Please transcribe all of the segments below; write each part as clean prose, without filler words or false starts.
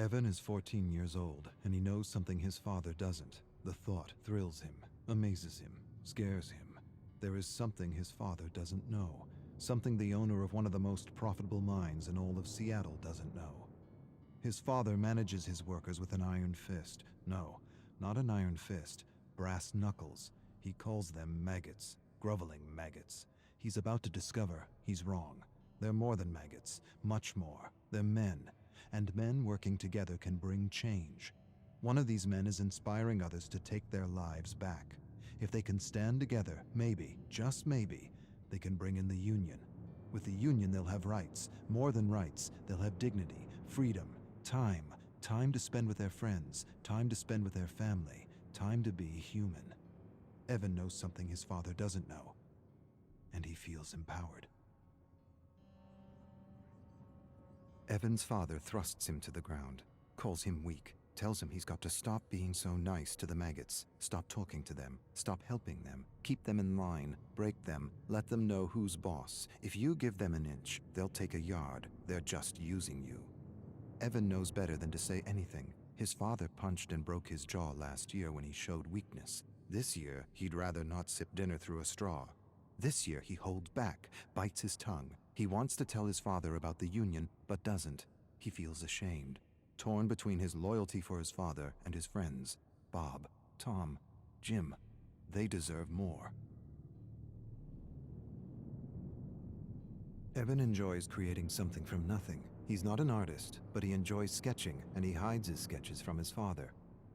Evan is 14 years old, and he knows something his father doesn't. The thought thrills him, amazes him, scares him. There is something his father doesn't know, something the owner of one of the most profitable mines in all of Seattle doesn't know. His father manages his workers with an iron fist. No, not an iron fist, brass knuckles. He calls them maggots, groveling maggots. He's about to discover he's wrong. They're more than maggots, much more. They're men, and men working together can bring change. One of these men is inspiring others to take their lives back. If they can stand together, maybe, just maybe, they can bring in the union. With the union, they'll have rights, more than rights. They'll have dignity, freedom, time to spend with their friends, time to spend with their family, time to be human. Evan knows something his father doesn't know, and he feels empowered. Evan's father thrusts him to the ground, calls him weak, tells him he's got to stop being so nice to the maggots, stop talking to them, stop helping them, keep them in line, break them, let them know who's boss. If you give them an inch, they'll take a yard. They're just using you. Evan knows better than to say anything. His father punched and broke his jaw last year when he showed weakness. This year, he'd rather not sip dinner through a straw. This year, he holds back, bites his tongue. He wants to tell his father about the union, but doesn't. He feels ashamed, torn between his loyalty for his father and his friends. Bob, Tom, Jim, they deserve more. Evan enjoys creating something from nothing. He's not an artist, but he enjoys sketching, and he hides his sketches from his father.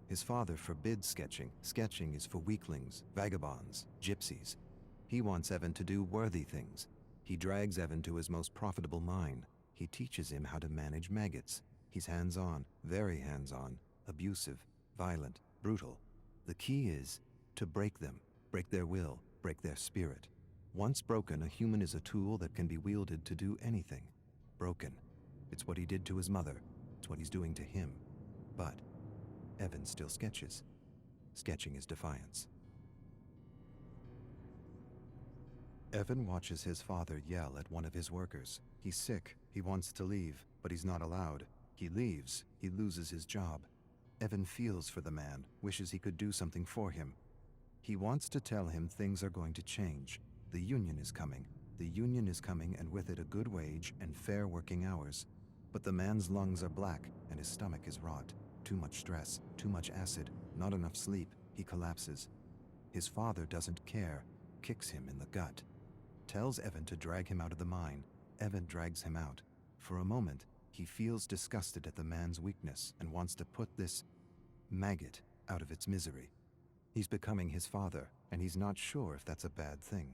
His father forbids sketching. Sketching is for weaklings, vagabonds, gypsies. He wants Evan to do worthy things. He drags Evan to his most profitable mine. He teaches him how to manage maggots. He's hands-on, very hands-on, abusive, violent, brutal. The key is to break them, break their will, break their spirit. Once broken, a human is a tool that can be wielded to do anything. Broken. It's what he did to his mother. It's what he's doing to him. But Evan still sketches. Sketching is defiance. Evan watches his father yell at one of his workers. He's sick. He wants to leave, but he's not allowed. He leaves. He loses his job. Evan feels for the man, wishes he could do something for him. He wants to tell him things are going to change. The union is coming. The union is coming, and with it a good wage and fair working hours. But the man's lungs are black and his stomach is rot. Too much stress, too much acid, not enough sleep. He collapses. His father doesn't care, kicks him in the gut. Tells Evan to drag him out of the mine. Evan drags him out. For a moment, he feels disgusted at the man's weakness and wants to put this maggot out of its misery. He's becoming his father, and he's not sure if that's a bad thing.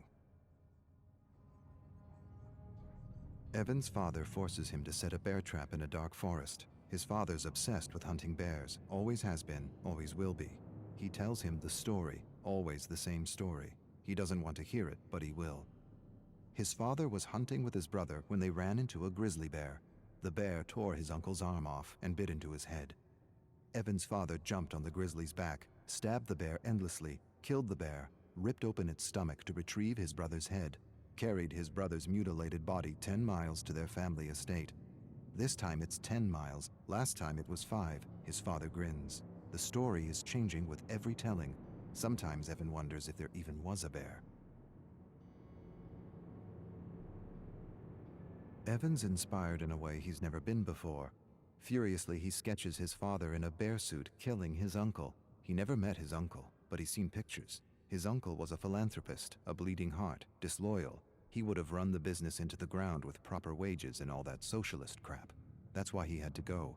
Evan's father forces him to set a bear trap in a dark forest. His father's obsessed with hunting bears, always has been, always will be. He tells him the story, always the same story. He doesn't want to hear it, but he will. His father was hunting with his brother when they ran into a grizzly bear. The bear tore his uncle's arm off and bit into his head. Evan's father jumped on the grizzly's back, stabbed the bear endlessly, killed the bear, ripped open its stomach to retrieve his brother's head, carried his brother's mutilated body 10 miles to their family estate. This time it's 10 miles, last time it was 5, his father grins. The story is changing with every telling. Sometimes Evan wonders if there even was a bear. Evan's inspired in a way he's never been before. Furiously, he sketches his father in a bear suit killing his uncle. He never met his uncle, but he's seen pictures. His uncle was a philanthropist, a bleeding heart, disloyal. He would have run the business into the ground with proper wages and all that socialist crap. That's why he had to go.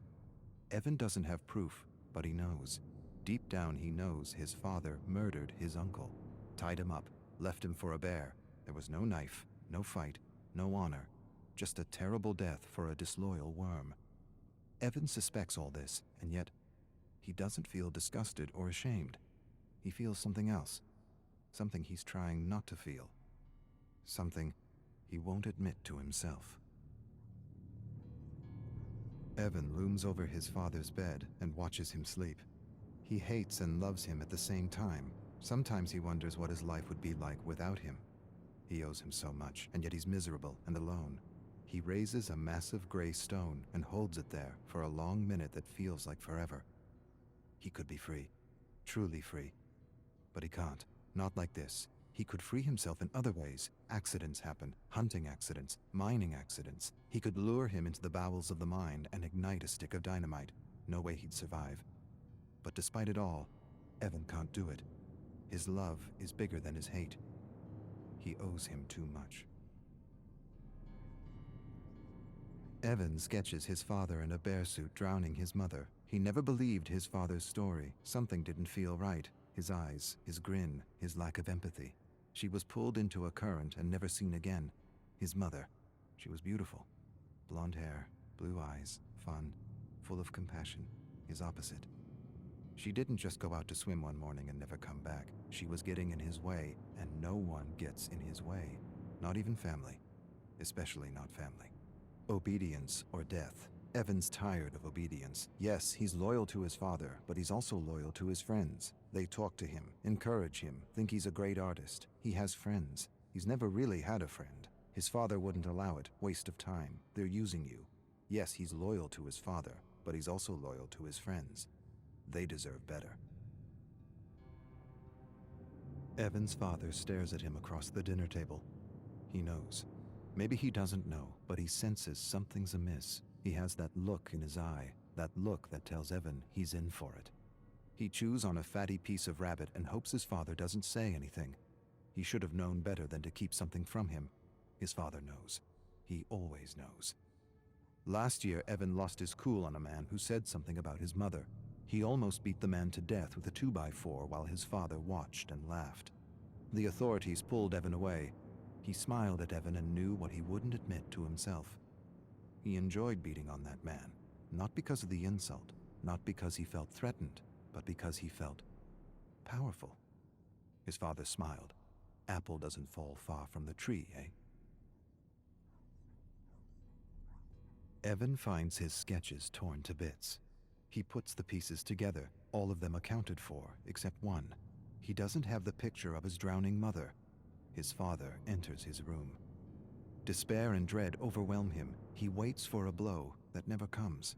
Evan doesn't have proof, but he knows. Deep down he knows his father murdered his uncle, tied him up, left him for a bear. There was no knife, no fight, no honor, just a terrible death for a disloyal worm. Evan suspects all this, and yet he doesn't feel disgusted or ashamed. He feels something else, something he's trying not to feel, something he won't admit to himself. Evan looms over his father's bed and watches him sleep. He hates and loves him at the same time. Sometimes he wonders what his life would be like without him. He owes him so much, and yet he's miserable and alone. He raises a massive gray stone and holds it there for a long minute that feels like forever. He could be free, truly free. But he can't, not like this. He could free himself in other ways. Accidents happen, hunting accidents, mining accidents. He could lure him into the bowels of the mine and ignite a stick of dynamite. No way he'd survive. But despite it all, Evan can't do it. His love is bigger than his hate. He owes him too much. Evan sketches his father in a bear suit drowning his mother. He never believed his father's story. Something didn't feel right. His eyes, his grin, his lack of empathy. She was pulled into a current and never seen again. His mother. She was beautiful. Blonde hair, blue eyes, fun, full of compassion. His opposite. She didn't just go out to swim one morning and never come back. She was getting in his way, and no one gets in his way. Not even family. Especially not family. Obedience or death. Evan's tired of obedience. Yes, he's loyal to his father, but he's also loyal to his friends. They talk to him, encourage him, think he's a great artist. He has friends. He's never really had a friend. His father wouldn't allow it. Waste of time. They're using you. Yes, he's loyal to his father, but he's also loyal to his friends. They deserve better. Evan's father stares at him across the dinner table. He knows. Maybe he doesn't know, but he senses something's amiss. He has that look in his eye, that look that tells Evan he's in for it. He chews on a fatty piece of rabbit and hopes his father doesn't say anything. He should have known better than to keep something from him. His father knows. He always knows. Last year, Evan lost his cool on a man who said something about his mother. He almost beat the man to death with a 2x4 while his father watched and laughed. The authorities pulled Evan away. He smiled at Evan and knew what he wouldn't admit to himself. He enjoyed beating on that man, not because of the insult, not because he felt threatened, but because he felt powerful. His father smiled. Apple doesn't fall far from the tree, eh? Evan finds his sketches torn to bits. He puts the pieces together, all of them accounted for, except one. He doesn't have the picture of his drowning mother. His father enters his room. Despair and dread overwhelm him. He waits for a blow that never comes.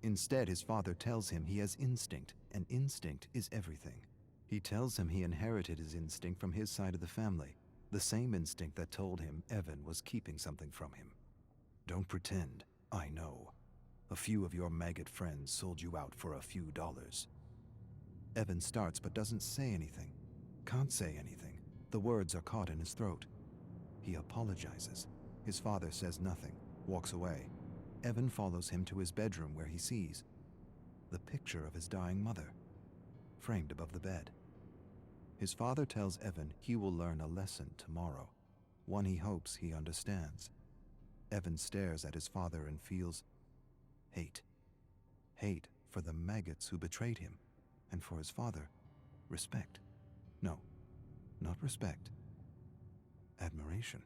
Instead, his father tells him he has instinct, and instinct is everything. He tells him he inherited his instinct from his side of the family, the same instinct that told him Evan was keeping something from him. Don't pretend, I know. A few of your maggot friends sold you out for a few dollars. Evan starts but doesn't say anything. Can't say anything. The words are caught in his throat. He apologizes. His father says nothing, walks away. Evan follows him to his bedroom where he sees the picture of his dying mother, framed above the bed. His father tells Evan he will learn a lesson tomorrow, one he hopes he understands. Evan stares at his father and feels hate. Hate for the maggots who betrayed him, and for his father, respect. No, not respect. Admiration.